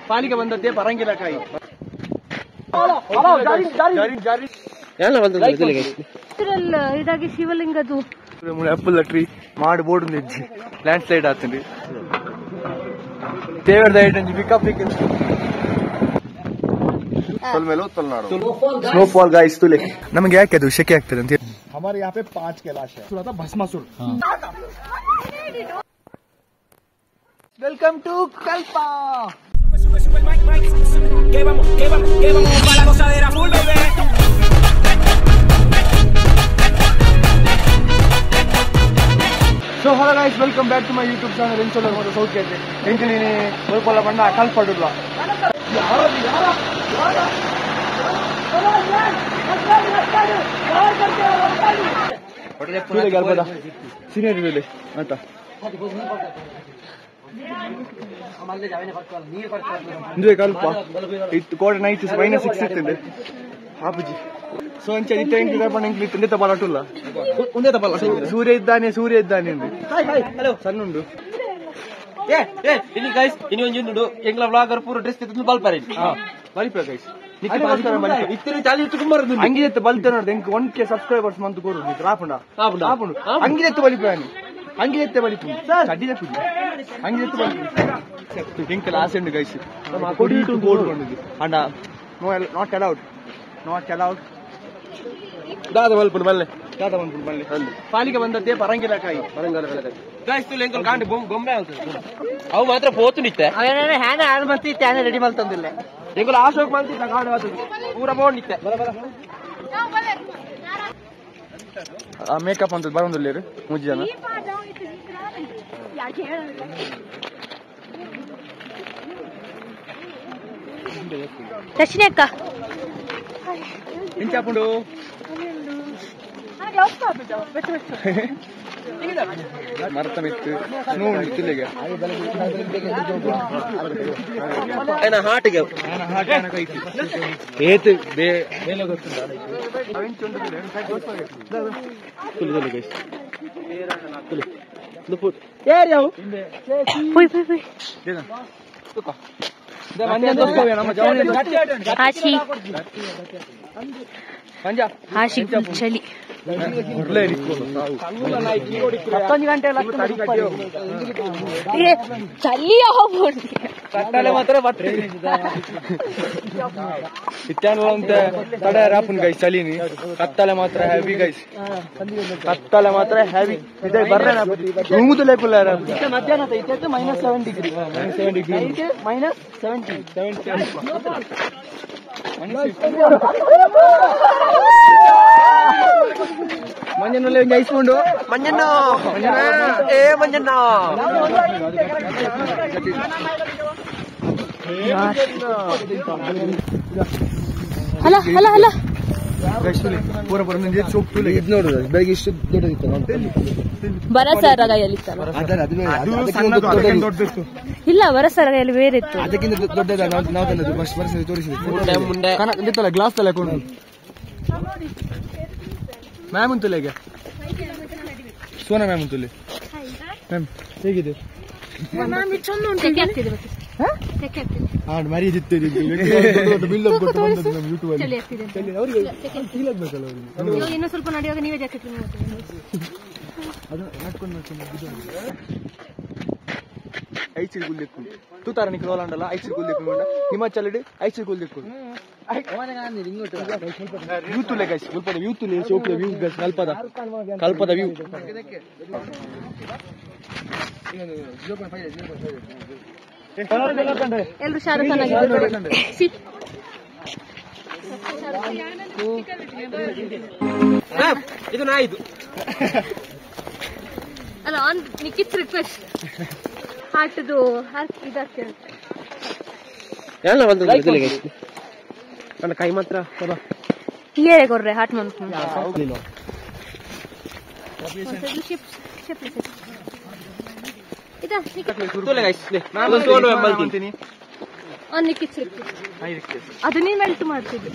ಪಾಲಿಗೆ ಬಂದದ್ದೇ ಪರಂಗಿಲಕಾಯಿ. ಇದಾಗಿ ಶಿವಲಿಂಗದು apple tree ಮಾಡಿ ಬೋರ್ಡ್ ನಿಜ್ಜಿ ಲ್ಯಾಂಡ್ ಸ್ಲೈಡ್ ಆಗ್ತದೆ. ದೇವರದ ಐಟಂಜಿ ಪಿಕಪ್ ಸ್ನೋಫಾಲ್ ಗಾಯ್ಸ್ ತುಲೆ. ನಮಗೆ ಯಾಕೆ ಅದು ಶೆಕೆ ಆಗ್ತದೆ ಅಂತ हमारे यहाँ पे 5 कैलाश है. था Bhasmasur. Welcome to Kalpa. So hello guys, welcome back to my YouTube channel. ಎಂಚೋಲ ಸೌಖ್ಯ ಐತೆ ಎಂಚಿನ ಸ್ವಲ್ಪ ಬಣ್ಣ ಕಲ್ಪಡುಲ್ಲ. ಸೀನಿಯರ್ ಅಂತ ಕಲ್ಪ ಇತ್ತು ಕೋಟೆ ನೈಟ್ -6 ಇರ್ತದೆ ಹಾಪುಜಿ. ಸೊ ಅಂಚೆ ಇಂತ ಬಲಾಟುಲ್ಲ ಸೂರ್ಯ ಇದ್ದಾನೆ ಸಣ್ಣುಂಡು ಎಂಗ್ಲ ವ್ಲಾಗರ್ ಪೂರ ಡ್ರೆಸ್ ಬಲ್ಪಾರೆ ಬಲಿಪ ಗೈಸ್ ಅಂಗಿದೆತ್ತು ಬಲ್ತೆ ನೋಡ್ದು ಎಂಕ್ 1K ಸಬ್ಸ್ಕ್ರೈಬರ್ಸ್ ಮಂತ್ ಕೋರು ರಾಪುಂಡ ಅಂಗಿದೆತ್ತು ಬಲಿಪಾನಿ ಅಂಗಿದೆತ್ತೆ ಬಲಿಪು ಚಡ್ಡಿದೆ ಪುಜಿ ಅಂಗಿದೆತ್ತು ಬಲಿಪು ಎಂಕಲ ಆಸೆ ಉಂಡು ಗೈಸ್ ಕೋಡ್ಕೊಂಡಿದ್ದು ಅಂಡ ನಾಟ್ ಅಲೌಡ್ ದಾದ ಬಲ್ಪುಂಡು ಮಲ್ಲೆ ಪಾಲಿಗೆ ಬಂದದ್ದೇ ಪರಂಗಿಲಕಾಯಿ ಗೊಂಬೆ ಅವು ಮಾತ್ರ ಪೋತು ನಿತ್ತೆ ಹ್ಯಾನ ಆಡ್ ಮಾಡ್ತಿತ್ತೆ ಹ್ಯಾನ ರೆಡಿ ಮಲ್ತಂದಿಲ್ಲ ಎಂಗುಲ ಆಶೋಕ್ ಮಲ್ತಿದ್ದ ಕಾಡು ಪೂರ ಬೋರ್ಡ್ ನಿತ್ತೆ ಮೇಕಪ್ ಅಂತ ಬರೋದಿಲ್ಲ ಮುಜ್ಜಿ ಜನ ದಕ್ಷಿಣ ಅಕ್ಕ ಇಂಚಾಪುಂಡು ಮರತ ಮಿತ್ತು ನೋಡಿಗೆ ಹಾಟಿಗೆ ಏತು ಹಾಶಿ ಚಳಿ ಚಳಿಯ ಕಟ್ಟಲೆ ಮಾತ್ರ ಇತ್ಯಾನಂತ ತಡೆ ರಾಪುನ್ ಗೈಸ್ ಚಳಿನಿ ಕತ್ತಲೆ ಮಾತ್ರ ಹೆವಿ ಗೈಸ್ ಕತ್ತಲೆ ಮಾತ್ರ ಹೆವಿ ಇದೆ ಬರ್ರೆ ರೂಮುದು ಲೇಪುಲ್ಲ ಮಧ್ಯಾಹ್ನ -7 ಡಿಗ್ರಿ ಮಂಜಣ್ಣಲ್ಲಿ ಒಂದು ಐಸ್ಕೊಂಡು ಮಂಜಣ್ಣ ಹಲೋ ಪೂರ ಚೋಕ್ತುಲೆ ಇದು ನೋಡುದು ಬೆಳಗ್ಗೆ ಇಷ್ಟು ದೊಡ್ಡದಿತ್ತು ಬರಸರಗಾಯಲ್ಲಿ ಇಲ್ಲ ಬರಸರಗಾಯಲ್ಲಿ ಬೇರೆ ಇತ್ತು ಅದಕ್ಕಿಂತ ದೊಡ್ಡದ ನಾವು ತಂದದ್ದು ವರ್ಷ ತೋರಿಸಿದ್ವಿ ಗ್ಲಾಸ್ ತಲೆ ಕೊಂಡು ಮ್ಯಾಮ್ ಅಂತುಲೆ ಈಗ ಸೋನಾ ಮ್ಯಾಮ್ ಅಂತುಲೆ ಮ್ಯಾಮ್ ಹೇಗಿದೆ ಮರಿದಿತ್ತು ಬಿಲ್ಡಪ್ ಕೊಟ್ಟು ಬಂದದ್ದು ನಮ್ಮ ಯೂಟ್ಯೂಬ್ ಅಲ್ಲಿ ಅವರಿಗೆ ಫೀಲ್ ಆಗ್ಬೇಕಲ್ಲ ಅವರಿಗೆ ಇನ್ನೂ ಸ್ವಲ್ಪ ನಡೆಯುವಾಗ ನೀವೇ ಜಾಕೆಟ್ ಅದು ನಡ್ಕೊಂಡು ಐಚಿಲ್ ಗುಲ್ಲೆಕ್ಕು ತೂತಾರ ನಿಕ್ಕೆ ರೋಲಾಂಡಲ್ಲ ಐಚಿಲ್ ಗುಲ್ಲೆಕ್ಕು ಹಿಮಾಚಲ್ ಐಚಿಲ್ ಗುಲ್ಲೆಕ್ಕು ವ್ಯೂ ತುಲೆ ಗೈಸ್ ಸ್ವಲ್ಪ ವ್ಯೂ ತುಲೆ ಸೋಪ್ಲ ವ್ಯೂ ಗೈಸ್ ಕಲ್ಪದ ವ್ಯೂ ಎಲ್ಲರೂ ಶಾರುಖ್ ಖಾನ್ ಆಗಿದ್ದಾರೆ ಇದು ನಾಯಿದು ಅಲ್ಲ ಆನ್ ನಿಖಿತ್ ರಿಕ್ವೆಸ್ಟ್ ಹಾರ್ಟ್ದು ಇದಕ್ಕೆ ಎಲ್ಲ ಒಂದು ನನ್ನ ಕೈ ಮಾತ್ರ ಏರೆ ಕೊರ್ರೆ ಹಾರ್ಟ್ ಮನ್ ಅದು ನೀನ್ ಮೆಲ್ಟ್ ಮಾಡ್ತಿದ್ದೆ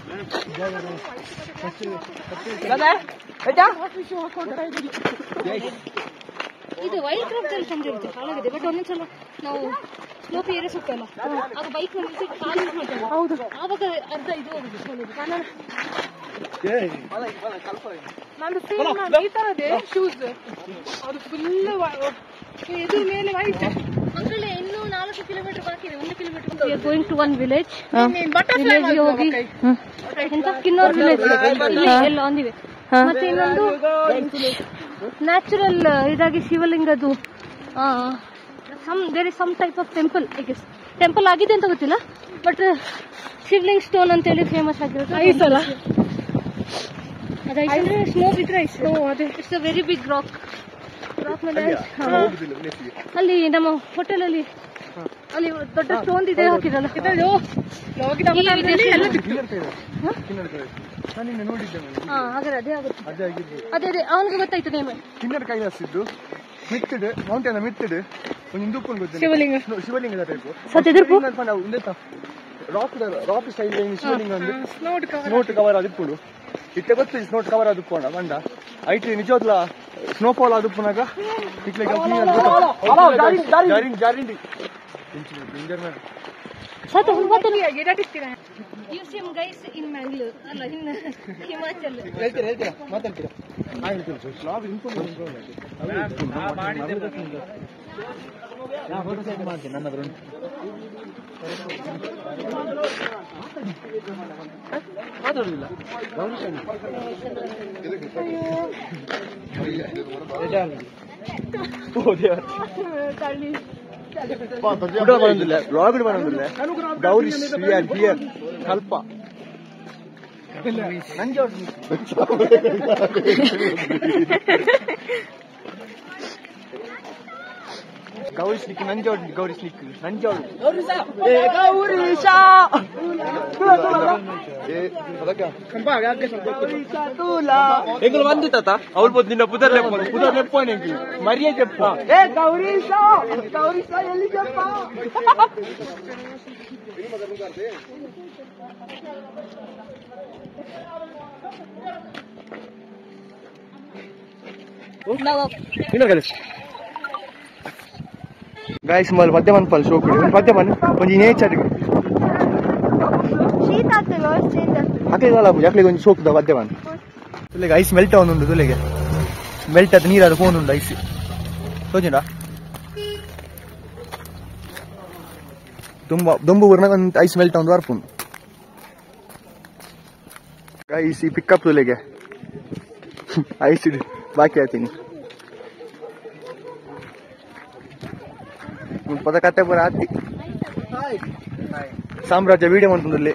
ಇದು ವೈಲ್ಡ್ ಕ್ರಾಫ್ಟ್ ಅಲ್ಲಿ ಸಂಜೆ ಹಾಳಾಗಿದೆ ಬಟ್ ಒಂದೊಂದ್ಸಲ ನಾವು ಸ್ಲೋಪ್ ಏರಿಯಾ ಸುತ್ತಲ್ಲ ಆಗ ಬೈಕ್ ನಿಲ್ಲಿಸಿ ಕಾಲು ಮಾಡ್ತಾರೆ ಹೌದು ಆವಾಗ ಅರ್ಧ ಇದು ಹೋಗುದು ನಾನು ಸೇಮ್ ಈ ತರದೇ ಶೂಸ್ ಅದು ಫುಲ್ ಇದು ಮೇಲೆ ವೈಟ್ ಮಕ್ಕಳೇ ಇನ್ನೂ 4 ಕಿಲೋಮೀಟರ್ ಬಾಕಿ ಇದೆ 1 kilometre we are going to one village village ಹೋಗಿ ಎಂತ ಕಿನ್ನೂರ್ ವಿಲೇಜ್ ಎಲ್ಲ ಒಂದಿವೆ ಮತ್ತೆ ಇನ್ನೊಂದು ನ್ಯಾಚುರಲ್ ಇದಾಗಿ ಶಿವಲಿಂಗದು there is some type of temple I guess temple ಆಗಿದೆ ಅಂತ ಗೊತ್ತಿಲ್ಲ ಬಟ್ ಶಿವಲಿಂಗ್ ಸ್ಟೋನ್ ಅಂತೇಳಿ ಫೇಮಸ್ ಆಗಿರುತ್ತೆ ಐಸ್ ಅಲ್ಲ ಅದೈತೆ ಸ್ನೋ ಬಿದ್ರೆ ಐಸ್ ಅದೇ it's a very big rock ಮೇಲೆ ಅಲ್ಲಿ ನಮ್ಮ ಹೋಟೆಲ್ ಅಲ್ಲಿ ಅಲ್ಲಿ ದೊಡ್ಡ ಸ್ಟೋನ್ ಇದೆ ಹಾಕಿರಲ್ಲ ಹಾಗಾದ್ರೆ ಅದೇ ಆಗುತ್ತೆ ಅದೇ ಅದೇ ಅವನಿಗೆ ಗೊತ್ತಾಯ್ತು ನೇಮ್ ಕಿನ್ನರ ಕೈಲಾಸಿದ್ದು ಮಿತ್ತಿಡು ಮೌಂಟೇನ್ ಮಿತ್ತಿಡು ಒಂದು ಹಿಂದೂಪನ್ ಗೊತ್ತಿಲ್ಲ ಶಿವಲಿಂಗದ ಟೈಪ್ ರಾಕ್ ಸ್ಟೈಲ್ ಶಿವಲಿಂಗ ಒಂದು ಸ್ನೋಟ್ ಕವರ್ ಆದಿಪ್ಪುಡು ಇತ್ತೆ ಗೊತ್ತು ಸ್ನೋಟ್ ಕವರ್ ಆದಿಪ್ಪೋಣ ಬಂಡ ಐಟಿ ನಿಜವಾಗ್ಲ ಸ್ನೋಫಾಲ್ ಆದಿಪ್ಪುನಾಗ ಜಾರಿಂಡಿ ಮ್ಯೂಸಿಯಂ ಗೈಸ್ ಇನ್ ಮ್ಯಾಂಗ್ಳೂರ್ ಅಲ್ಲ ಇನ್ ಹಿಮಾಚಲ್ ಹೇಳ್ತೀರಾ ಮಾತಾಡ್ತೀರಾ ಮಾಡ್ತೀನಿ ನನ್ನ ಹತ್ರ ಮಾತಾಡುದಿಲ್ಲ ಬರೋದಿಲ್ಲ ಬ್ಲಾಗ್ ಬರೋದಿಲ್ಲ ಗೌರೀಶ್ ವಿ ಆರ್ ಹಿಯರ್ ಕಲ್ಪ ಗೌರೀಶ್ ನಿಕ್ಕಿ ನಂಜೋಡ್ ಗೌರೀಶ್ ನಿಕ್ಕಿ ನಂಜೋಡ್ ಎಂಗಳು ಬಂದಿತ್ತ ಅವ್ರು ಬಂದು ನಿನ್ನ ಪುದರ್ ಲೆಪ್ಪ ಮರಿಯ చెప్ప ಗೌರೀಶ ಗೌರೀಶ ಎಲ್ಲಿ చెప్ప गाइस मल मध्यमन पल शो कुडी मध्यमन ಒಂಜಿ ನೇಚರ್ ಶೀತ ಆಗ್ತದೆ ಶೀತ ಹಾಕಿದಲ್ಲ ಯಾಕಲೆ ಒಂಜಿ ಶೋಕ್ದ ಮಧ್ಯಮನ್ ತುಲೆಗೆ ಐಸ್ ಮೆಲ್ಟ್ ಆವೊಂದುಂಡು ತುಲೆಗೆ ಮೆಲ್ಟ್ ಆದ ನೀರಾದ ಪೋನುಂಡು ಐಸ್ ತೋಜುಂಡ ತುಂಬಾ ದೊಂಬು ಊರ್ನಾಗ ಒಂದು ಐಸ್ ಮೆಲ್ಟ್ ಆವೊಂದು ವರ್ಪುಂಡು ಗೈಸ್ ಈ ಪಿಕಪ್ ತುಲೆಗೆ ಐಸ್ ಇಡು ಬಾಕಿ ಆತೀನಿ ಪದ ಕತೆ ಪೂರ ಆತಿ ಸಾಮ್ರಾಜ್ಯ ವಿಡಿಯೋ ಮಾಡ್ಕೊಂಡ್ರಲ್ಲಿ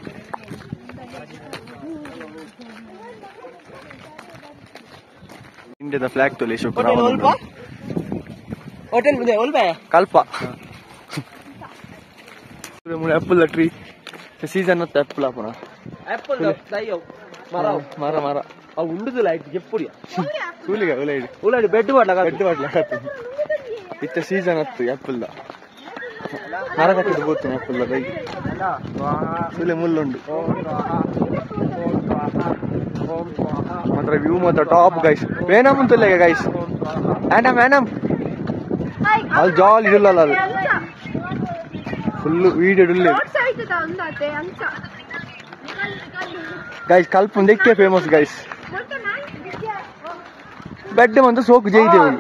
ಇಂಡಿಯಾದ ಫ್ಲಾಗ್ ತೊಲೆ ಹೋಟೆಲ್ ಕಲ್ಪ ಆಪಲ್ ಟ್ರೀ ಸೀಸನ್ ಅಂತ ಆಪಲ್ ಪುನಃ ಮರ ಮರ ಅವು ಉಂಡುದಿಲ್ಲ ಆಯ್ತು ಎಪ್ಪುಡಿಯ ಕೂಲಿಗ ಉಲಾಡಿ ಉಲಾಡಿ ಬೆಡ್ ಮಾಡ್ಲಾಕ ಇತ್ತ ಸೀಸನ್ ಹತ್ತು ಆಪಲ್ ಮರ ಕಟ್ಟಿದ್ದು ಬೋತು ಆಪಲ್ ಕೈ ಸುಲೆ ಮುಳ್ಳುಂಡು ಮಾತ್ರ ವ್ಯೂ ಮಾತ್ರ ಟಾಪ್ ಗೈಸ್ ವೇನಮ್ ಅಂತಲ್ಲ ಗೈಸ್ ಮ್ಯಾನಮ್ ಅಲ್ಲಿ ಜಾಲಿ ಇಡಲ್ಲ ಅದು ಫುಲ್ ವೀಡಿಯೋ ಇಡಲ್ಲ ಗೈಸ್ ಕಲ್ಪ ಒಂದಕ್ಕೆ ಫೇಮಸ್ ಗೈಸ್ ಬೆಡ್ ಮಂತ ಸೋಕು ಜೈದೇವು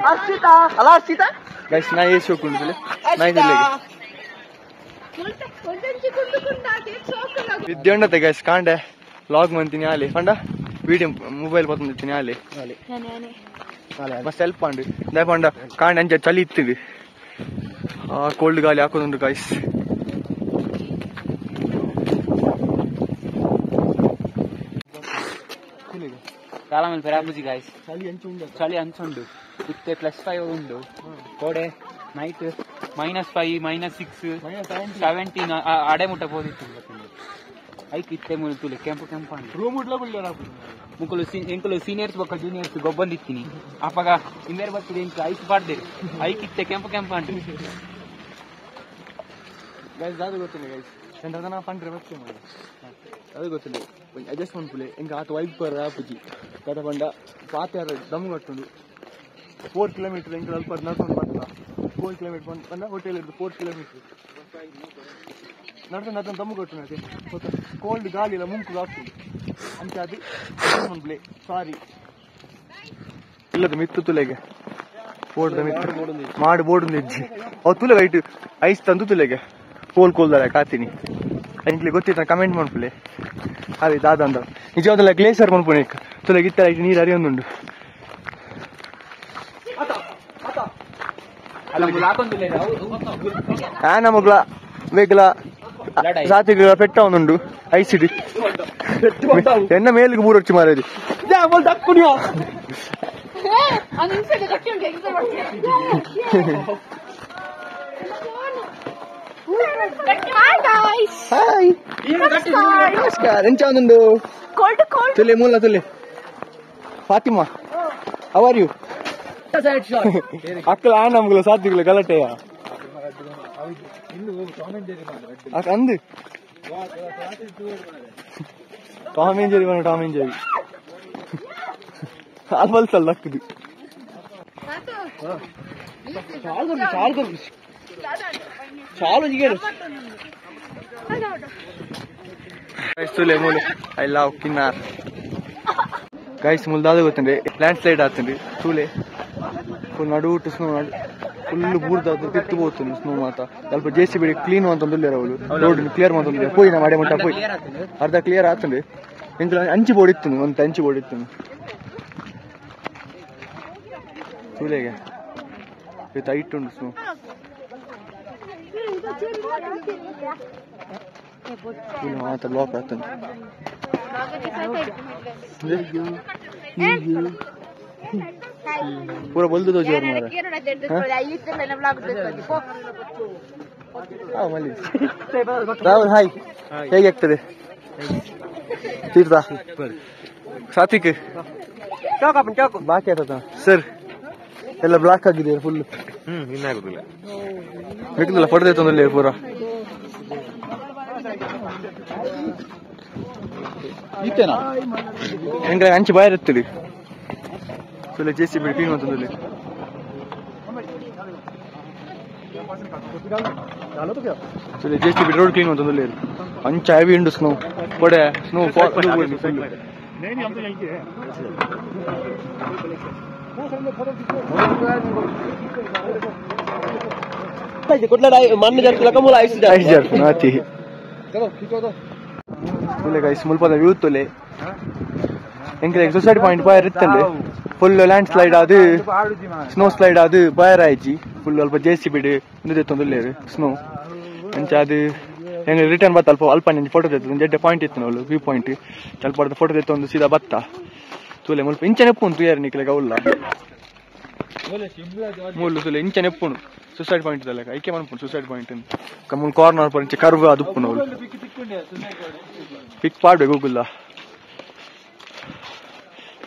ಗೈಸ್ ನಾ ಏ ಸೋಕು ಉಂಟು ನಾ ಇದೆಲ್ಲ ವಿದ್ಯುಂಡತೆ ಗೈಸ್ ಕಾಂಡೆ ಲಾಗ್ ಮಾಡ್ತೀನಿ ಅಲ್ಲಿ ಪಂಡ ವಿಡಿಯೋ ಮೊಬೈಲ್ ಪತ್ತೊಂದಿರ್ತೀನಿ ಅಲ್ಲಿ ಮಸ್ತ್ ಹೆಲ್ಪ್ ಮಾಡಿ ದಯಪಂಡ ಕಾಂಡೆ ಅಂಚೆ ಚಳಿ ಇತ್ತಿವಿ ಕೋಲ್ಡ್ ಗಾಳಿ ಹಾಕೋದುಂಟು ಗೈಸ್ చాలా మంది పెరాబుజీ గాయస్ చలి అంచుండు ఇత్తే +5 ఉండు కోడే నైట్ -5 -6 -17 ಆಡೆ ಮುಟ್ಟ ಹೋದಿತ್ತು ಐಕ್ ಇತ್ತೆ ಮುಲ್ತುಲೆ ಕೆಂಪು ಕೆಂಪು ಅಂಡ್ ರೂಮ್ ಉಡ್ಲ ಬಿಡ್ಲ ಮುಕುಲು ಎಂಕುಲು ಸೀನಿಯರ್ಸ್ ಬಕ್ಕ ಜೂನಿಯರ್ಸ್ ಗೊಬ್ಬಂದಿತ್ತೀನಿ ಅಪ್ಪಗ ಇಂದೇರ್ ಬತ್ತಿದೆ ಇಂಕ ಐಸ್ ಪಾಡ್ದೆ ಐಕ್ ಇತ್ತೆ ಕೆಂಪು ಕೆಂಪು ಅಂಡ್ ಗೈಸ್ ಅದು ಗೊತ್ತಿಲ್ಲ ಗೈಸ್ ಚಂದ್ರದನ ಪಂಡ್ರೆ ಬತ್ತೆ ಮಾಡಿ ಅದು ಗೊತ್ತಿಲ್ಲ ಅಡ್ಜಸ್ಟ್ಮೆಂಟ್ ಪುಲೆ ಇಂಕ ಆತ ವೈಪ್ ಪರ ಆಪುಜಿ ಕಥ ಪಂಡ ಪಾತ್ಯಾರ ದಮ್ ಕಟ್ಟುಂಡು 4 ಕಿಲೋಮೀಟರ್ ಇಂಕ ಅಲ್ಪ ನಡ್ಕೊಂಡು ಬರ್ತಾ 4 ಕಿಲೋಮೀಟರ್ ಬಂದ ಹೋಟೆಲ್ ಇದ್ದು 4 ಕಿಲೋಮೀಟರ್ నడుతుంది అతను దమ్ము కొట్టున్నది కోల్డ్ గాలి ఇలా ముంకు కాస్తుంది అంతే అది ప్లే సారీ ಇಲ್ಲದ ಮಿತ್ತು ತುಲೆಗೆ ಓಡ್ದ ಮಿತ್ತು ಮಾಡಿ ಬೋರ್ಡ್ ಇಜ್ಜಿ ಅವ್ ತುಲೆಗೆ ಐಟು ಐಸ್ ತಂದು ತುಲೆಗೆ ಕೋಲ್ದಾರ ಕಾತೀನಿ ಇಂಕ್ಲಿ ಗೊತ್ತಿತ್ತ ಕಮೆಂಟ್ ಮಾಡ್ಪುಲೆ ಅದೇ ದಾದ ಅಂದ ನಿಜವಾದಲ್ಲ ಗ್ಲೇಸರ್ ಮಾಡ್ಪುಣೆ ತುಲೆಗೆ ಇತ್ತ ಐಟು ನೀರು ಹರಿಯೊಂದುಂಡು ನಮಗ್ಲ ಬೇಕಲ ಸಾತಿಗಳ ಪೆಟ್ಟ ಒಂದುಂಡು ಐಸಿಡಿ ಎನ್ನ ಮೇಲಿಗೆ ಮೂರೊಚ್ಚಿ ಮಾರೇది ನಮಸ್ಕಾರ ಎಂಚ ಒಂದುಂಡು ತುಲೆ ಮೂಲ ತುಲೆ ಫಾತಿಮಾ ಹೌ ಆರ್ ಯು ಅಕ್ಕಲ ನಮ್ಗಳ ಸಾಧ್ಯಗಳ ಗಲಾಟೆಯ ಅಂದು Tom and Jerry Tom and Jerry ಅಲ್ವಲ್ಸಲ್ಲ ಅಕ್ಕದು ಐ ಲವ್ ಕಿನ್ನಾರ್ ಗೈಸ್ ಮುಲ್ದಾದ ಗೊತ್ತಂದ್ರೆ ಲ್ಯಾಂಡ್ ಸ್ಲೈಡ್ ಆಗ್ತಂದ್ರೆ ತೂಲೆ ಫುಲ್ ನಡುಟು ಸ್ನೋ ಫುಲ್ ಬೂರ್ದ ತಿತ್ತು ಹೋಗ್తుంది ಸ್ನೋ ಮಾತ ಸ್ವಲ್ಪ ಜೆಸಿಬಿ ಕ್ಲೀನ್ ಅಂತಂದ್ರೆ ಅವಳು ರೋಡ್ ಕ್ಲಿಯರ್ ಮಾಡ್ತಂದ್ರೆ పోయి నా ಮಾಡೆ ಮಟ್ಟ పోయి ಅರ್ಧ ಕ್ಲಿಯರ್ ಆಗ್ತಂದ್ರೆ ಇಂತ ಅಂಚಿ ಬೋಡಿತ್ತು ಒಂದು ಅಂಚಿ ಬೋಡಿತ್ತು ತೂಲೆಗೆ ಟೈಟ್ ಉಂಟು ಸ್ನೋ ಮಾತ ಬ್ಲಾಕ್ ಆಗ್ತಂದ್ರೆ ಪೂರ ಬಲ್ದು ಜೋರ್ ರಾಹುಲ್ ಹಾಯ್ ಹೇಗೆ ಆಗ್ತದೆ ತೀರ್ಥ ಸಾತ್ವಿಕ್ ಬಾಕಿ ಆಗ್ತದ ಸರ್ ಎಲ್ಲ ಬ್ಲಾಕ್ ಆಗಿದೆ ಫುಲ್ ಇನ್ನಾಗುದಿಲ್ಲ ಬೇಕಲ್ಲ ಪಡೆದ ತೊಂದರೆ ಪೂರ ಹೆಂಗ ಹಂಚಿ ಬಾಯರ್ ಎತ್ತಲಿ ತುಲೆ ಜೆಸಿಬಿ ಕ್ಲೀನ್ ಅಂತಂದ್ರೆ ತುಲೆ ಜೆಸಿಬಿ ರೋಡ್ ಕ್ಲೀನ್ ಅಂತಂದ್ರೆ ಅಂಚ ಹೆವಿ ಉಂಡು ಸ್ನೋ ಕೊಡೆ ಸ್ನೋ ಮಣ್ಣು ಜರ್ಕಲ ಐಸ್ ಜರ್ಕು ನಾತಿ ತುಲೆ ಗೈಸ್ ಮುಲ್ಪದ ವ್ಯೂ ತುಲೆ ಎಂಕಲೆ ಸೊಸೈಟಿ ಪಾಯಿಂಟ್ ಬಾಯರ್ ಇತ್ತಂದ್ರೆ ಫುಲ್ ಲ್ಯಾಂಡ್ ಸ್ಲೈಡ್ ಅದು ಸ್ನೋ ಸ್ಲೈಡ್ ಅದು ಬಾಯರ್ ಆಯ್ಜಿ ಫುಲ್ ಅಲ್ಪ ಜೆಸಿಬಿ ಇಂದು ತೊಂದರೆ ಸ್ನೋ ಅಂಚ ಅದು ಹೆಂಗೆ ರಿಟರ್ನ್ ಬತ್ತ ಅಲ್ಪ ನಂಜಿ ಫೋಟೋ ತೆತ್ತು ಜಡ್ಡೆ ಪಾಯಿಂಟ್ ಇತ್ತು ನಾವು ವ್ಯೂ ಪಾಯಿಂಟ್ ಸ್ವಲ್ಪ ಫೋಟೋ ತೆತ್ತು ಒಂದು ಸೀದಾ ಬತ್ತ ತೂಲೆ ಮುಲ್ಪ ಇಂಚ ನೆಪ್ಪುಂಟು ತುಯಾರ ನಿಕ್ಲೆಗ ಉಲ್ಲ ಮೂಲು ತುಲೆ ಇಂಚ ನೆಪ್ಪುಣು ಸುಸೈಡ್ ಪಾಯಿಂಟ್ ಇದಲ್ಲ ಐಕೆ ಮನ್ಪುಂಡು ಸುಸೈಡ್ ಪಾಯಿಂಟ್ ಕಮ್ಮಲ್ ಕಾರ್ನರ್ ಪರ್ ಇಂಚ ಕರ್ವ್ ಅದುಪ್ಪುನು ಅವಳು ಪಿಕ್ ಪಾಡ್ಬೇಕು ಗೂಗಲ್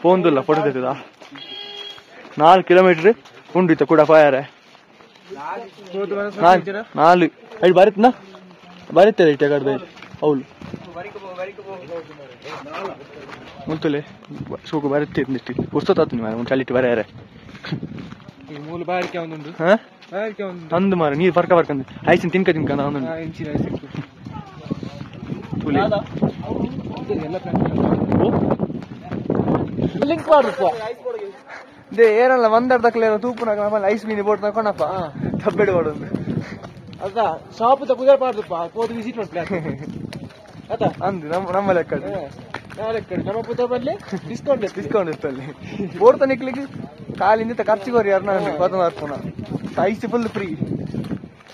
ಪೋಂದುಲ್ಲ ಫೋಟೋ ತೆತ್ತದ 4 ಕಿಲೋಮೀಟರ್ ಉಂಡು ಇತ್ತ ಕೂಡ ಫಾಯರ್ 4 ಐದು ಬರುತ್ತನಾ ಬರುತ್ತದೆ ಇಟ್ಟ ಕಡ್ದ ಅವಳು ಮುಂತಲೆ ಸೋಕು ಬರುತ್ತೆ ಪುಸ್ತಕ ಒಂದು ಚಲಿಟ್ಟು ಬರೆಯಾರೆ ಮೂಲ ಬಾರಿಕೆ ಒಂದುಂಡು ಅಂದು ಮಾರ ನೀರು ಫರ್ಕ ಬರ್ಕಂದು ಐಸಿನ ತಿನ್ಕ ಒಂದು ಲಿಂಕ್ ಮಾಡಪ್ಪ ಇದೇ ಏನಲ್ಲ ಒಂದರ್ಧಕ್ಲೆ ತೂಪುನಾಗ ನಮ್ಮಲ್ಲಿ ಐಸ್ ಮೀನಿ ಬೋಟ್ ತಕೊಂಡಪ್ಪ ತಬ್ಬೆಡು ಮಾಡೋದು ಅದ ಶಾಪ್ ಕುದಿರ ಪಾಡ್ದಪ್ಪ ಹೋದ್ ವಿಸಿಟ್ ಮಾಡ್ಲಿ ಆತ ಅಂದು ನಮ್ಮ ಲೆಕ್ಕ ನಮ್ಮ ಪುತ್ರ ಬರ್ಲಿ ಡಿಸ್ಕೌಂಟ್ ಇತ್ತು ಅಲ್ಲಿ ಬೋರ್ತ ನಿಕ್ಲಿಕ್ಕೆ ಕಾಲಿಂದ ಖರ್ಚಿಗೋರಿ ಯಾರು ನಾನು 14 ಐಸ್ ಫುಲ್ ಫ್ರೀ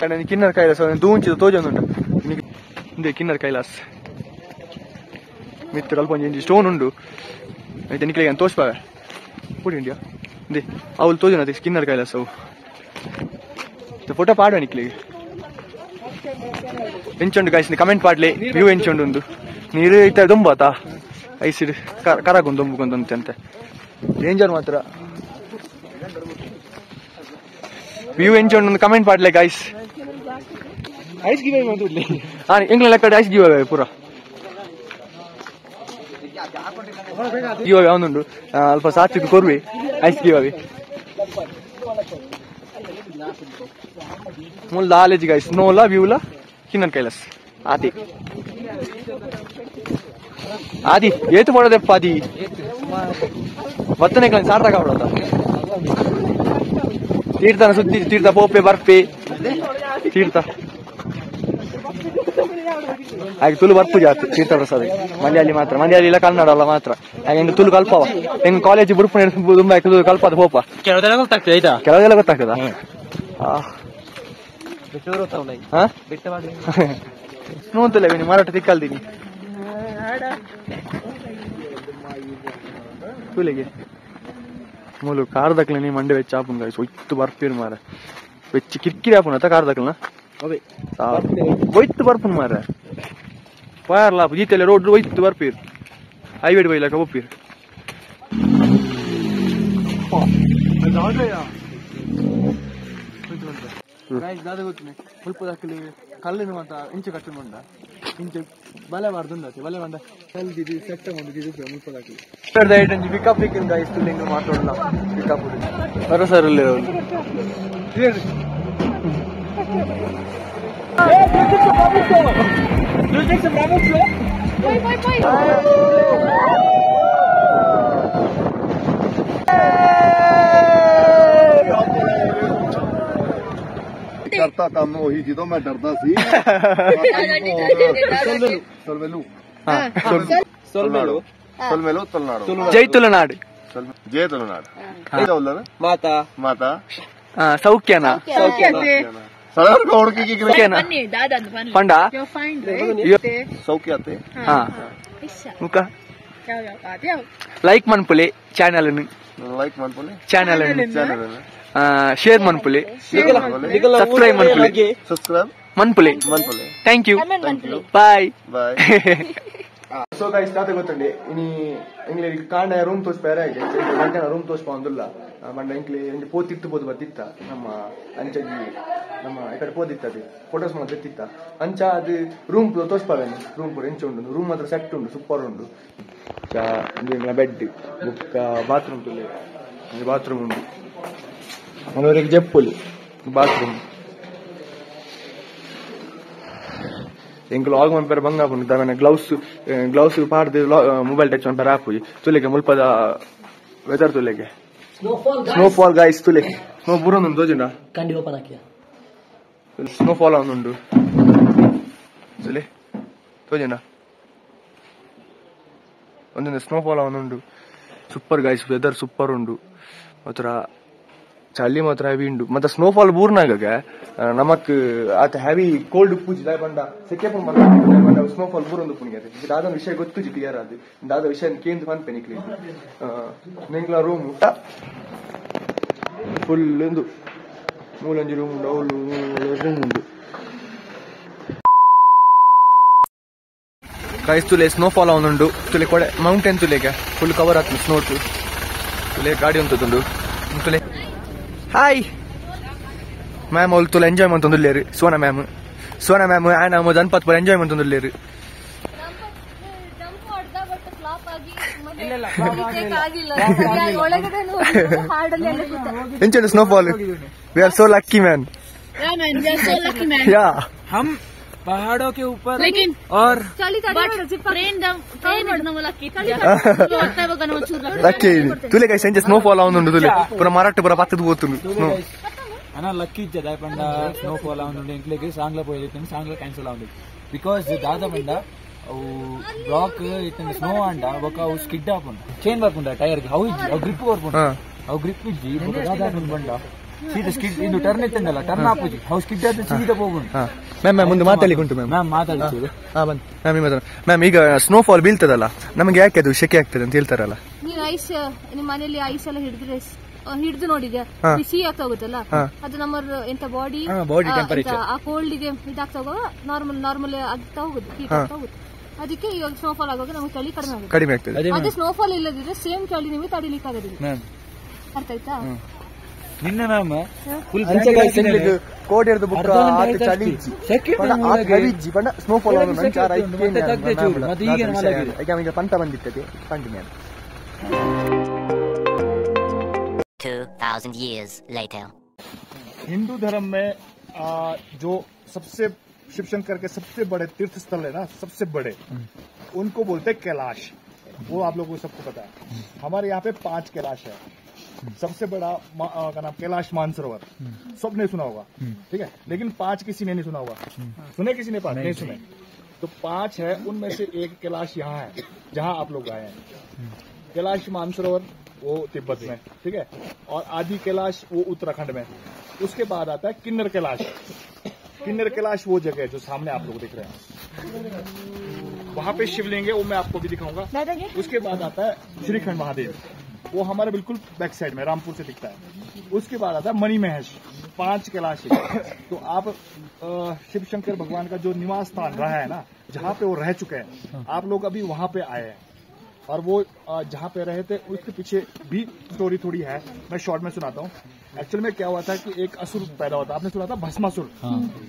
ಕಡೆ ಕಿನ್ನರ್ ಕೈಲಾಸ ದೂಂಚಿದ ತೋಜೊಂದುಂಟು ಇಂದೇ ಕಿನ್ನರ್ ಕೈಲಾಸ್ ಮಿತ್ರ ಅಲ್ಪ ಒಂಜಿ ಸ್ಟೋನ್ ಉಂಡು ಐತೆ ನಿಕ್ಲಿಗೆ ಅಂತ ತೋರ್ಸ್ಬಾಗ ಕೂಡಿ ಇಂಡಿಯಾ ಇಂದೇ ಅವಳು ತೋಜನ ಕಿನ್ನರ್ ಕೈಲಾಸ ಅವು ಫೋಟೋ ಪಾಡುವ ನಿಕ್ಲಿಗೆ ಎಂಚುಂಡು ಕಾಯಿಸಿ ಕಮೆಂಟ್ ಪಾಡ್ಲಿ ವ್ಯೂ ಎಂಚುಂಡು ಒಂದು ನೀರು ಐತೆ ದೊಂಬಾತ ಐಸಿಡ್ ಕರಾಗೊಂದು ದೊಂಬುಕೊಂದಂತೆ ಡೇಂಜರ್ ಮಾತ್ರ ವ್ಯೂ ಎಂಚುಂಡು ಒಂದು ಕಮೆಂಟ್ ಪಾಡ್ಲೆ ಗಾಯ್ಸ್ ಐಸ್ ಗಿವ್ ಮಾತಾಡ್ಲಿ ಎಂಗ್ಲೆಲ್ಲ ಕಡೆ ಐಸ್ ಗಿವ್ ಪೂರ ಗಿವ್ ಯಾವನುಂಡು ಅಲ್ಪ ಸಾತ್ವಿಕ ಕೊರ್ವಿ ಐಸ್ ಗಿವ್ ಅವಿ ಮೂಲ ನಾಲೆಜ್ ಗಾಯ್ಸ್ ನೋಲ ವ್ಯೂಲ किन्न कैलास आदि आदि ಏತು ಮಾಡೋದಪ್ಪ ಆದಿ ಬತ್ತನೆ ಕಣ ಸಾರ್ಥಕ ಮಾಡೋದ ತೀರ್ಥನ ಸುದ್ದಿ ತೀರ್ಥ ಪೋಪೆ ಬರ್ಪೆ ತೀರ್ಥ ಹಾಗೆ ತುಳು ಬರ್ಪು ಜಾತಿ ತೀರ್ಥ ಪ್ರಸಾದ ಮಂಡ್ಯಲ್ಲಿ ಮಾತ್ರ ಮಂಡ್ಯಲ್ಲಿ ಇಲ್ಲ ಕನ್ನಡ ಅಲ್ಲ ಮಾತ್ರ ಹಾಗೆ ಹೆಂಗೆ ತುಳು ಕಲ್ಪವ ಹೆಂಗ್ ಕಾಲೇಜ್ ಬುಡ್ಪು ತುಂಬಾ ಕಲ್ಪದ ಹೋಪ ಕೆಲವೆಲ್ಲ ಗೊತ್ತಾಗ್ತದೆ ಆಯ್ತಾ ಕೆಲವೆಲ್ಲ ಗೊತ್ತಾಗ್ತದ ನೋಂತಲ್ಲ ನೀ ಮಾರಾಟ ತಿಕ್ಕಲ್ದೀನಿ ತುಳಿಗೆ ಮೂಲು ಕಾರ್ ದಕ್ಲ ನೀ ಮಂಡೆ ವೆಚ್ಚ ಆಪುನ್ ಗಾಯ್ಸ್ ಒಯ್ತು ಬರ್ಪೀರ್ ಮಾರ ವೆಚ್ಚ ಕಿರ್ಕಿರಿ ಆಪುನ್ ಅತ್ತ ಕಾರ್ ದಕ್ಲನ ಒಯ್ತು ಬರ್ಪುನ್ ಮಾರ ಪಾರ್ಲ ಜೀತೆಲ್ಲ ರೋಡ್ ಒಯ್ತು ಬರ್ಪೀರ್ ಹೈವೇಡ್ ಬೈಲಕ ಒಪ್ಪೀರ್ ದಾದ ಗೊತ್ತಿನ ಸ್ವಲ್ಪ ದಾಖಲೆ ಕಲ್ಲಿನ ಮಾತ ಇಂಚೆ ಕಟ್ಟು ಮಂಡ ಇಂಚೆ ಬಲೆ ಬಾರ್ದು ಬಲೆ ಬಂದ ಕಲ್ದಿದ್ದು ಸೆಟ್ಟ ಬಂದಿದ್ದು ಮುಲ್ಪ ದಾಖಲೆ ಪಿಕಪ್ ಪಿಕ್ಕಿಂದ ಇಷ್ಟು ಲಿಂಗ ಮಾತಾಡಲ್ಲ ಪಿಕಪ್ ಬರಸರಲ್ಲಿ करता काम वही जी तो मैं डरता सी सोलमेलू तुलनाडु जय तुलनाडु जय तुलनाडु माता माता सौख्यना सर कौन की पंड सौख्य आते मुका लाइक मनपुले ಚಾನೆಲ್ लाइक मनपुले ಚಾನೆಲ್ चैनल ಶೇರ್ ಮನ್ಪುಲೆ ಸಬ್ಸ್ಕ್ರೈಬ್ ಮನ್ಪುಲೆ ಮನ್ಪುಲೆ thank you bye bye so guys ತಾತ ಗೊತ್ತಂಡೆ ಇನಿ ಇಂಗ್ಲೆ ಕಾಂಡ ರೂಮ್ ತೋರಿಸ್ಬೇರೆ ಆಯ್ತು ಗಂಟೆ ರೂಮ್ ತೋರಿಸ್ಪ ಅಂದಿಲ್ಲ ಮಂಡ ಇಂಗ್ಲೆ ಇಂಗೆ ಪೋತಿತ್ತು ಬೋದು ಬರ್ತಿತ್ತ ನಮ್ಮ ಅಂಚಗಿ ನಮ್ಮ ಈ ಕಡೆ ಪೋದಿತ್ತದು ಫೋಟೋಸ್ ಮಾತ್ರ ತೆತ್ತಿತ್ತ ಅಂಚ ಅದು ರೂಮ್ ತೋರಿಸ್ಪಾವೇನು ರೂಮ್ ಪೂರ ಎಂಚ ಉಂಡು ರೂಮ್ ಮಾತ್ರ ಸೆಟ್ ಉಂಡು ಸೂಪರ್ ಉಂಡು ಬೆಡ್ ಬುಕ್ಕ ಬಾತ್ರೂಮ್ ತುಲೆ ಬಾತ್ರೂಮ್ ಉಂಡು మనవరికి చెప్పులు బాత్రూమ్ ఇంక లాగ్ పంపారు బంగా దాని గ్లౌస్ పాడితే మొబైల్ టచ్ పంపారు ఆపోయి తులేకే ముల్పద వెదర్ తులేకే స్నోఫాల్ గాయస్ తులే స్నో బుర్ర ఉంది తోజుండా స్నోఫాల్ అవునుండు తులే తోజుండా ಒಂದು ಸ್ನೋಫಾಲ್ ಅವನುಂಡು ಸೂಪರ್ ಗೈಸ್ ವೆದರ್ ಸೂಪರ್ ಉಂಡು ಮಾತ್ರ ಚಳಿ ಮಾತ್ರ ಹೆವಿ ಉಂಡು ಮತ್ತೆ ಸ್ನೋಫಾಲ್ ಬೂರ್ನಾಗ ನಮಕ್ ಆತ ಹೆವಿ ಕೋಲ್ಡ್ ಪೂಜಿ ದಾಯ ಬಂಡ ಸೆಕೆ ಪುನ್ ಬಂದ ಸ್ನೋಫಾಲ್ ಬೂರೊಂದು ಪುಣಿಗೆ ದಾದ ವಿಷಯ ಗೊತ್ತು ಜಿ ಕ್ಲಿಯರ್ ಅದು ದಾದ ವಿಷಯ ಕೇಂದ್ರ ಪನ್ಪೆ ನಿಕ್ಲಿ ನಿಂಗ್ಲ ರೂಮ್ ಊಟ ಫುಲ್ ಒಂದು ಮೂಲಂಜಿ ರೂಮ್ ಉಂಡು ಅವಳು ರೂಮ್ ಉಂಡು ಗೈಸ್ ತುಲೆ ಸ್ನೋಫಾಲ್ ಅವನುಂಡು ತುಲೆ ಕೊಡೆ ಮೌಂಟೇನ್ ತುಲೆಗೆ ಫುಲ್ ಕವರ್ ಆಗ್ತದೆ ಸ್ನೋ ತುಲೆ ಗಾಡಿ ಉಂಟುಂಡು ತುಲೆ ಹಾಯ್ ಮ್ಯಾಮ್ ಅವ್ರು ತುಲೆ ಎಂಜಾಯ್ ಮಾಡ್ತಂದುಲ್ಲೇರು ಸೋನಾ ಮ್ಯಾಮ್ ಆ್ಯಂಡ್ ನಮ್ಮ ಜನಪತ್ ಪರ ಎಂಜಾಯ್ ಮಾಡ್ತಂದುಲ್ಲೇರು ಎಂಚು snowfall we are so lucky man yeah हम पहाड़ों के ऊपर और ಲಕ್ಕಿ ತುಲೆ ಕೈ ಸಂಜೆ ಸ್ನೋಫಾಲ್ ಅವನುಂಡು ತುಲೆ ಪುರ ಮರಾಠ ಪುರ ಪತ್ತದ పోతుండు ಸ್ನೋ అన్న లక్కీ ఇచ్చదా పండ స్నోఫాల్ అవునుండి ఇంట్లోకి సాంగ్లో పోయేది సాంగ్లో క్యాన్సిల్ అవుతుంది బికాస్ దాదాపు ಬ್ಲಾಕ್ ಇತ್ತ ಸ್ನೋ ಅಂಡ ఒక ಸ್ಕಿಡ್ ಆಪುಂಡ ಚೈನ್ ಬರ್ಪುಂಡ ಟೈರ್ ಗೆ ಅವು ಗ್ರಿಪ್ ಬರ್ಪುಂಡ ಅವು ಗ್ರಿಪ್ ಇಜ್ಜಿ దాదాపు ಬಂಡ ಸೀದಾ ಸ್ಕಿಡ್ ಇದು ಟರ್ನ್ ಇತ್ತಂದಲ್ಲ ಟರ್ನ್ ಆಪುಜಿ ಅವು ಸ್ಕಿಡ್ ಆದ ಸೀದಾ ಹೋಗುಂಡು ಮ್ಯಾಮ್ ಮುಂದೆ ಮಾತಾಡ್ಲಿಕ್ಕೆ ಉಂಟು ಮ್ಯಾಮ್ ಮಾತಾಡ್ತೀವಿ ಮ್ಯಾಮ್ ಈಗ ಸ್ನೋಫಾಲ್ ಬೀಳ್ತದಲ್ಲ ನಮಗೆ ಯಾಕೆ ಅದು ಶೆಕೆ ಆಗ್ತದೆ ಅಂತ ಹೇಳ್ತಾರಲ್ಲ ನೀವು ಐಸ್ ನಿಮ್ಮ ಮನೆಯಲ್ಲಿ ಐಸ್ ಎಲ್ಲ ಹಿಡಿದು ನೋಡಿದ್ಯಾ ಬಿಸಿ ಆಗ್ತಾ ಹೋಗುತ್ತಲ್ಲ ಅದು ನಮ್ಮ ಎಂತ ಬಾಡಿ ಆ ಕೋಲ್ಡ್ ಗೆ ಇದಾಗ್ತಾ ಹೋಗುವ ನಾರ್ಮಲ್ ಆಗ್ತಾ ಹೋಗುದು ಹೀಟ್ ಆಗ್ತಾ ಹೋಗುತ್ತೆ ಅದಕ್ಕೆ ಇವಾಗ ಸ್ನೋಫಾಲ್ ಆಗುವಾಗ ನಮಗೆ ಚಳಿ ಕಡಿಮೆ ಆಗ್ತದೆ ಅದೇ ಸ್ನೋಫಾಲ್ ಇಲ್ಲದಿದ್ರೆ ಸೇಮ್ ಚಳಿ ನಿಮಗೆ ತಡಿಲಿಕ್ಕೆ ಆಗೋದಿಲ್ಲ ಅರ್ಥ ಆಯ್ತಾ ನಿನ್ನ ಮ್ಯಾಮ್ ಫುಲ್ ಕೋಡ್ ಇರೋದು ಬುಕ್ ಆತ ಚಳಿ ಇಜ್ಜಿ ಪಂಡ ಸ್ನೋಫಾಲ್ ಆಗೋದು ನಂಚಾರ ಈಗ ಪಂಟ ಬಂದಿತ್ತದು ಕಂಟಿನ್ಯೂ 2000 years later हिंदू धर्म में जो सबसे शिव शंकर के सबसे बड़े तीर्थ स्थल है ना, सबसे बड़े, उनको बोलते हैं कैलाश। वो आप लोगों को सबको पता है। हमारे यहाँ पे 5 कैलाश है। सबसे बड़ा का नाम कैलाश मानसरोवर, सबने सुना होगा, ठीक है, लेकिन 5 किसी ने नहीं सुना होगा। सुने किसी ने? 5 नहीं सुने। तो 5 है, उनमें से एक कैलाश यहाँ है जहाँ आप लोग आए हैं। कैलाश मानसरोवर वो तिब्बत में, ठीक है, और आदि कैलाश वो उत्तराखंड में। उसके बाद आता है किन्नर कैलाश। किन्नर कैलाश वो जगह है जो सामने आप लोग दिख रहे हैं, वहां पे शिवलिंग है, वो मैं आपको भी दिखाऊंगा। उसके बाद आता है श्रीखंड महादेव, वो हमारे बिल्कुल बैक साइड में रामपुर से दिखता है। उसके बाद आता है मणि महेश। 5 कैलाश है। तो आप शिव शंकर भगवान का जो निवास स्थान रहा है ना, जहाँ पे वो रह चुके हैं, आप लोग अभी वहां पे आए हैं। और वो जहाँ पे रहे थे उसके पीछे भी स्टोरी थोड़ी है, मैं शॉर्ट में सुनाता हूँ। एक्चुअल में क्या हुआ था कि एक असुर पैदा हुआ था, आपने सुना था भस्मासुर?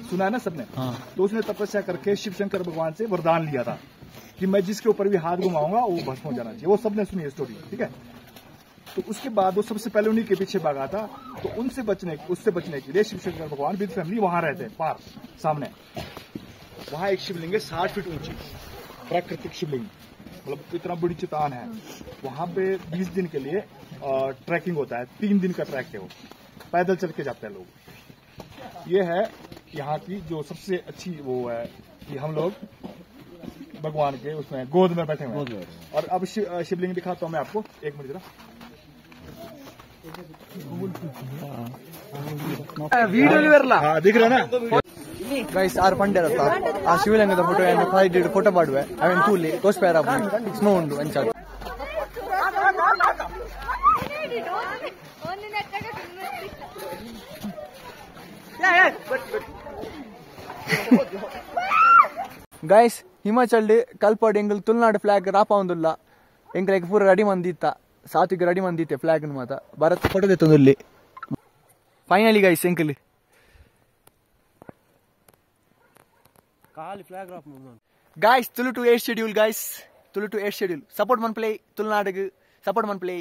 सुना है ना सबने? तो उसने तपस्या करके शिव शंकर भगवान से वरदान लिया था कि मैं जिसके ऊपर भी हाथ घुमाऊंगा वो भस्म हो जाना चाहिए। वो सबने सुनी है स्टोरी, ठीक है। तो उसके बाद वो सबसे पहले उन्हीं के पीछे भागा था। तो उससे बचने के लिए शिव शंकर भगवान विद फैमिली वहां रहते, पार सामने। वहां एक शिवलिंग है 60 फीट ऊंची, प्राकृतिक शिवलिंग, मतलब इतना बड़ी चट्टान है। वहां पे 20 दिन के लिए ट्रैकिंग होता है। 3 दिन का ट्रैक है, वो पैदल चल के जाते हैं लोग। ये है यहाँ की जो सबसे अच्छी वो है कि हम लोग भगवान के उसमें गोद में बैठे हुए हैं। और अब शिवलिंग दिखाता हूँ मैं आपको, 1 मिनट जरा। हाँ, दिख रहा ना ಗೈಸ್ 6 ಪಂಡೆ ರತ್ತ ಆ ಶಿವಲಿಂಗದ ಫೋಟೋ ಏನು ಫೈಟ್ ಫೋಟೋ ಮಾಡುವೆ ಅವೇನು ತೂಲಿ ತೋಸ್ಪೇರ ಸ್ನೋ ಉಂಡು ಅಂಚಾಗ ಗೈಸ್ ಹಿಮಾಚಲ್ ಕಲ್ಪಾಡ್ ಎಂಗಲ್ ತುಳುನಾಡು ಫ್ಲಾಗ್ ರಾಪ ಒಂದುಲ್ಲ ಎಂಗ್ಲೈಕ್ ಪೂರ ರೆಡಿ ಮಂದಿತ್ತ ಸಾತ್ವಿಕ ರೆಡಿ ಮಂದಿತ್ತೆ ಫ್ಲಾಗ್ ಮಾತ ಭಾರತ್ ಫೋಟೋ ತೆತ್ತೊಂದುಲ್ಲಿ ಫೈನಲಿ ಗೈಸ್ ಎಂಕಲ್ guys Tulu to 8 schedule guys, Tulu to 8 schedule support man play Tulnadu support man play